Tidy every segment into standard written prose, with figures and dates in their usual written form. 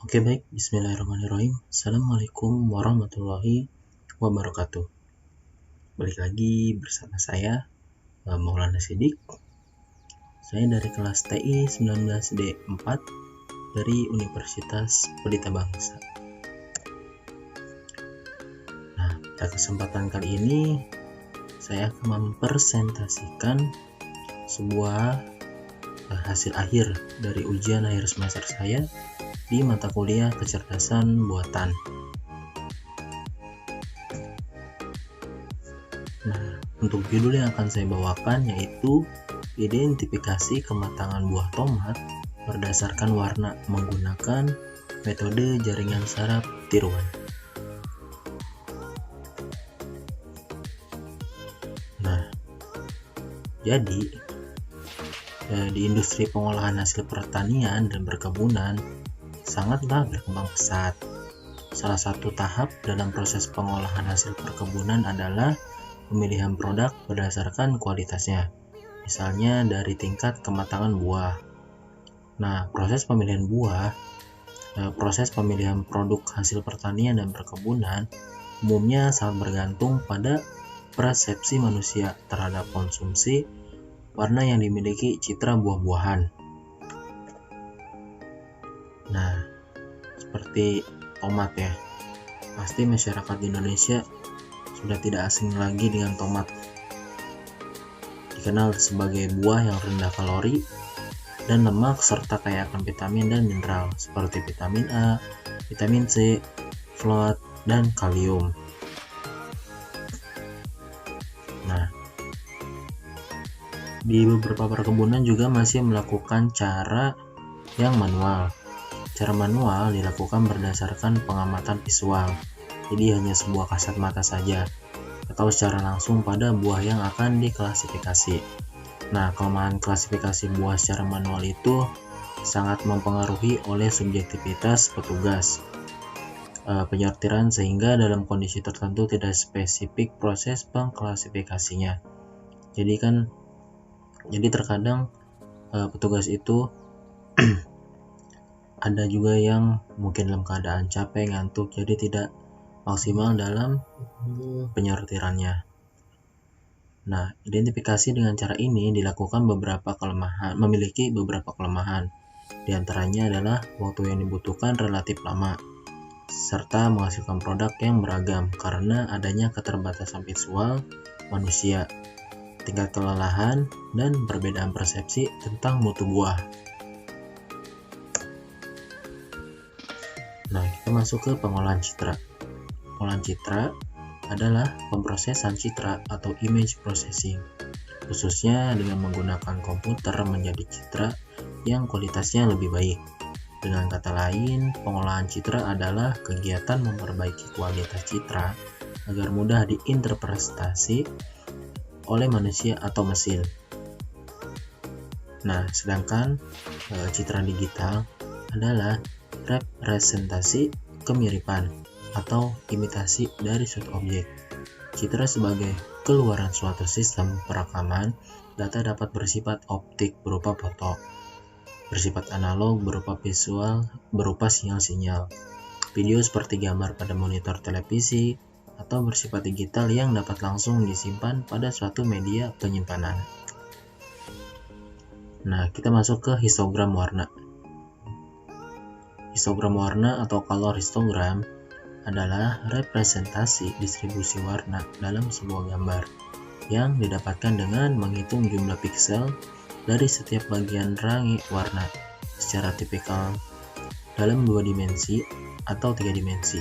Oke baik, bismillahirrahmanirrahim. Assalamualaikum warahmatullahi wabarakatuh. Balik lagi bersama saya, Maulana Siddiq. Saya dari kelas TI 19D4 dari Universitas Pelita Bangsa. Nah, pada kesempatan kali ini saya akan mempresentasikan sebuah hasil akhir dari ujian akhir semester saya di mata kuliah kecerdasan buatan. Nah, untuk judul yang akan saya bawakan yaitu identifikasi kematangan buah tomat berdasarkan warna menggunakan metode jaringan saraf tiruan. Nah, jadi di industri pengolahan hasil pertanian dan perkebunan sangatlah berkembang pesat. Salah satu tahap dalam proses pengolahan hasil perkebunan adalah pemilihan produk berdasarkan kualitasnya, misalnya dari tingkat kematangan buah. Nah, proses pemilihan produk hasil pertanian dan perkebunan umumnya sangat bergantung pada persepsi manusia terhadap konsumsi warna yang dimiliki citra buah-buahan. Nah, seperti tomat ya, pasti masyarakat di Indonesia sudah tidak asing lagi dengan tomat. Dikenal sebagai buah yang rendah kalori dan lemak serta kaya akan vitamin dan mineral seperti vitamin A, vitamin C, folat, dan kalium. Nah, di beberapa perkebunan juga masih melakukan cara yang manual. Cara manual dilakukan berdasarkan pengamatan visual, jadi hanya sebuah kasat mata saja, atau secara langsung pada buah yang akan diklasifikasi. Nah, kelemahan klasifikasi buah secara manual itu sangat mempengaruhi oleh subjektivitas petugas penyortiran, sehingga dalam kondisi tertentu tidak spesifik proses pengklasifikasinya. Jadi terkadang petugas itu ada juga yang mungkin dalam keadaan capek, ngantuk, jadi tidak maksimal dalam penyortirannya. Nah, identifikasi dengan cara ini memiliki beberapa kelemahan. Di antaranya adalah waktu yang dibutuhkan relatif lama, serta menghasilkan produk yang beragam karena adanya keterbatasan visual manusia, tingkat kelelahan, dan perbedaan persepsi tentang mutu buah. Nah, kita masuk ke pengolahan citra. Pengolahan citra adalah pemrosesan citra atau image processing, khususnya dengan menggunakan komputer menjadi citra yang kualitasnya lebih baik. Dengan kata lain, pengolahan citra adalah kegiatan memperbaiki kualitas citra agar mudah diinterpretasi oleh manusia atau mesin. Nah, sedangkan citra digital adalah representasi kemiripan atau imitasi dari suatu objek. Citra sebagai keluaran suatu sistem perekaman data dapat bersifat optik berupa foto, bersifat analog berupa visual berupa sinyal-sinyal, video seperti gambar pada monitor televisi, atau bersifat digital yang dapat langsung disimpan pada suatu media penyimpanan. Nah, kita masuk ke histogram warna. Histogram warna atau color histogram adalah representasi distribusi warna dalam sebuah gambar yang didapatkan dengan menghitung jumlah piksel dari setiap bagian range warna secara tipikal dalam 2 dimensi atau 3 dimensi.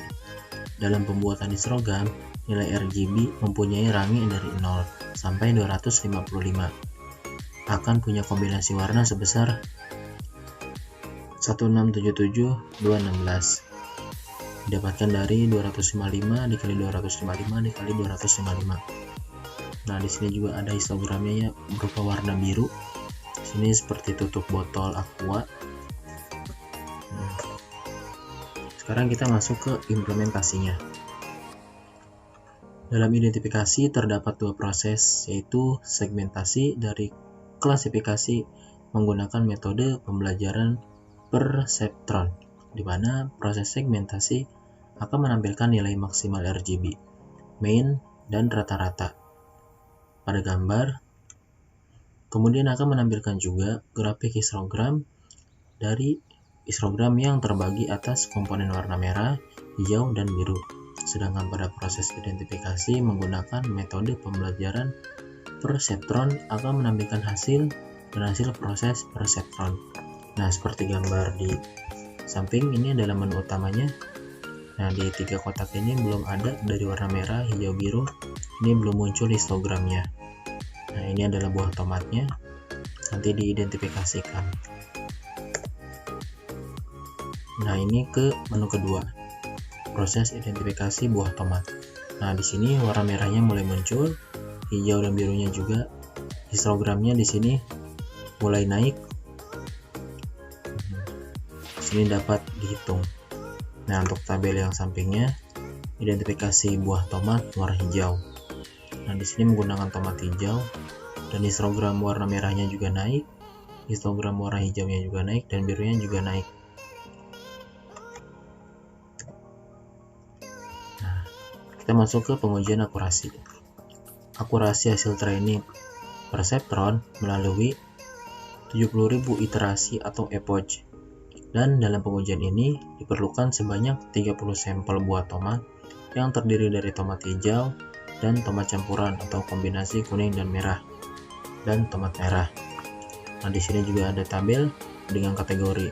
Dalam pembuatan histogram, nilai RGB mempunyai range dari 0 sampai 255. Akan punya kombinasi warna sebesar 1677216, didapatkan dari 255 dikali 255 dikali 255. Nah, di sini juga ada histogramnya ya, berupa warna biru. Sini seperti tutup botol aqua. Sekarang kita masuk ke implementasinya. Dalam identifikasi terdapat 2 proses, yaitu segmentasi dari klasifikasi menggunakan metode pembelajaran perseptron di mana proses segmentasi akan menampilkan nilai maksimal RGB, main, dan rata-rata pada gambar. Kemudian akan menampilkan juga grafik histogram dari histogram yang terbagi atas komponen warna merah, hijau, dan biru. Sedangkan pada proses identifikasi menggunakan metode pembelajaran perseptron akan menampilkan hasil proses perseptron. Nah, seperti gambar di samping ini adalah menu utamanya. Nah, di 3 kotak ini belum ada dari warna merah, hijau, biru. Ini belum muncul histogramnya. Nah, ini adalah buah tomatnya. Nanti diidentifikasikan. Nah, ini ke menu kedua. Proses identifikasi buah tomat. Nah, di sini warna merahnya mulai muncul, hijau dan birunya juga. Histogramnya di sini mulai naik. Di sini dapat dihitung. Nah, untuk tabel yang sampingnya, identifikasi buah tomat warna hijau. Nah, di sini menggunakan tomat hijau dan histogram warna merahnya juga naik, histogram warna hijaunya juga naik, dan birunya juga naik. Nah, kita masuk ke pengujian akurasi. Akurasi hasil training perseptron melalui 70.000 iterasi atau epoch. Dan dalam pengujian ini diperlukan sebanyak 30 sampel buah tomat yang terdiri dari tomat hijau dan tomat campuran atau kombinasi kuning dan merah dan tomat merah. Nah, di sini juga ada tabel dengan kategori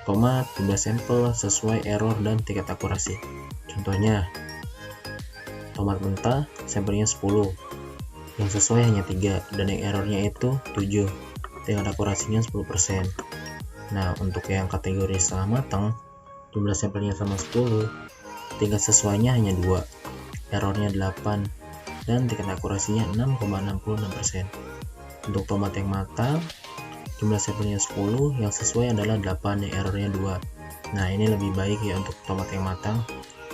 tomat, jumlah sampel sesuai error dan tingkat akurasi. Contohnya, tomat mentah sampelnya 10, yang sesuai hanya 3 dan yang errornya itu 7, tingkat akurasinya 10%. Nah, untuk yang kategori setengah matang, jumlah sampelnya sama 10, tingkat sesuainya hanya 2, errornya 8, dan tingkat akurasinya 6,66%. Untuk tomat yang matang, jumlah sampelnya 10, yang sesuai adalah 8, yang errornya 2. Nah, ini lebih baik ya untuk tomat yang matang,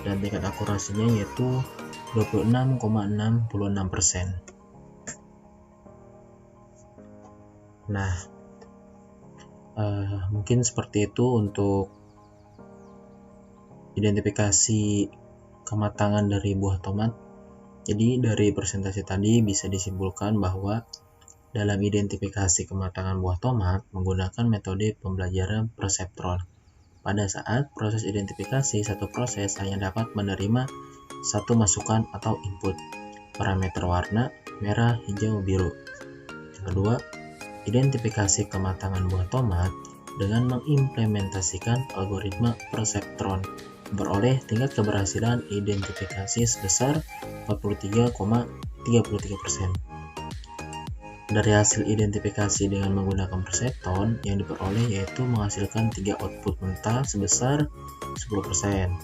dan tingkat akurasinya yaitu 26,66%. Nah, mungkin seperti itu untuk identifikasi kematangan dari buah tomat. Jadi dari presentasi tadi bisa disimpulkan bahwa dalam identifikasi kematangan buah tomat menggunakan metode pembelajaran perseptron. Pada saat proses identifikasi, satu proses hanya dapat menerima satu masukan atau input, parameter warna, merah, hijau, biru. Yang kedua, identifikasi kematangan buah tomat dengan mengimplementasikan algoritma perseptron beroleh tingkat keberhasilan identifikasi sebesar 43,33%. Dari hasil identifikasi dengan menggunakan perseptron yang diperoleh yaitu menghasilkan 3 output mentah sebesar 10%,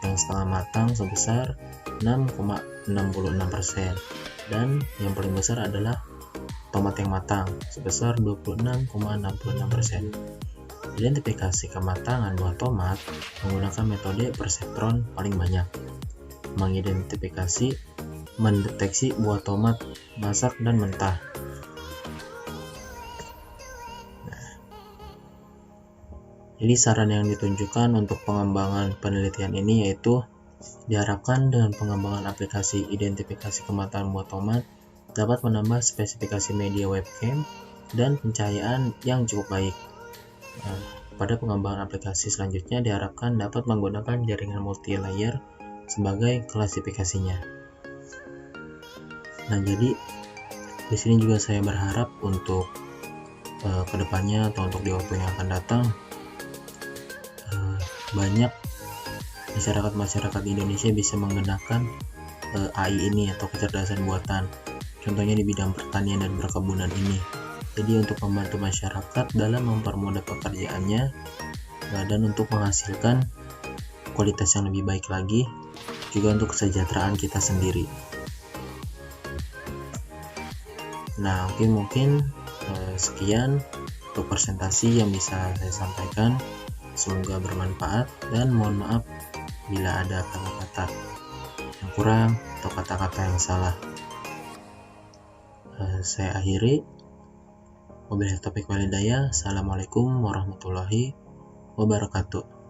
yang setengah matang sebesar 6,66%, dan yang paling besar adalah tomat yang matang sebesar 26,66%. Identifikasi kematangan buah tomat menggunakan metode perseptron paling banyak. Mendeteksi buah tomat masak dan mentah. Jadi saran yang ditunjukkan untuk pengembangan penelitian ini yaitu diharapkan dengan pengembangan aplikasi identifikasi kematangan buah tomat dapat menambah spesifikasi media webcam dan pencahayaan yang cukup baik. Pada pengembangan aplikasi selanjutnya diharapkan dapat menggunakan jaringan multi-layer sebagai klasifikasinya. Nah, jadi di sini juga saya berharap untuk kedepannya atau untuk di waktu yang akan datang banyak masyarakat di Indonesia bisa menggunakan AI ini atau kecerdasan buatan. Contohnya di bidang pertanian dan perkebunan ini. Jadi untuk membantu masyarakat dalam mempermudah pekerjaannya dan untuk menghasilkan kualitas yang lebih baik lagi, juga untuk kesejahteraan kita sendiri. Nah, mungkin sekian untuk presentasi yang bisa saya sampaikan. Semoga bermanfaat dan mohon maaf bila ada kata-kata yang kurang atau kata-kata yang salah. Saya akhiri. Wabillahi taufiq wal hidayah. Assalamualaikum warahmatullahi wabarakatuh.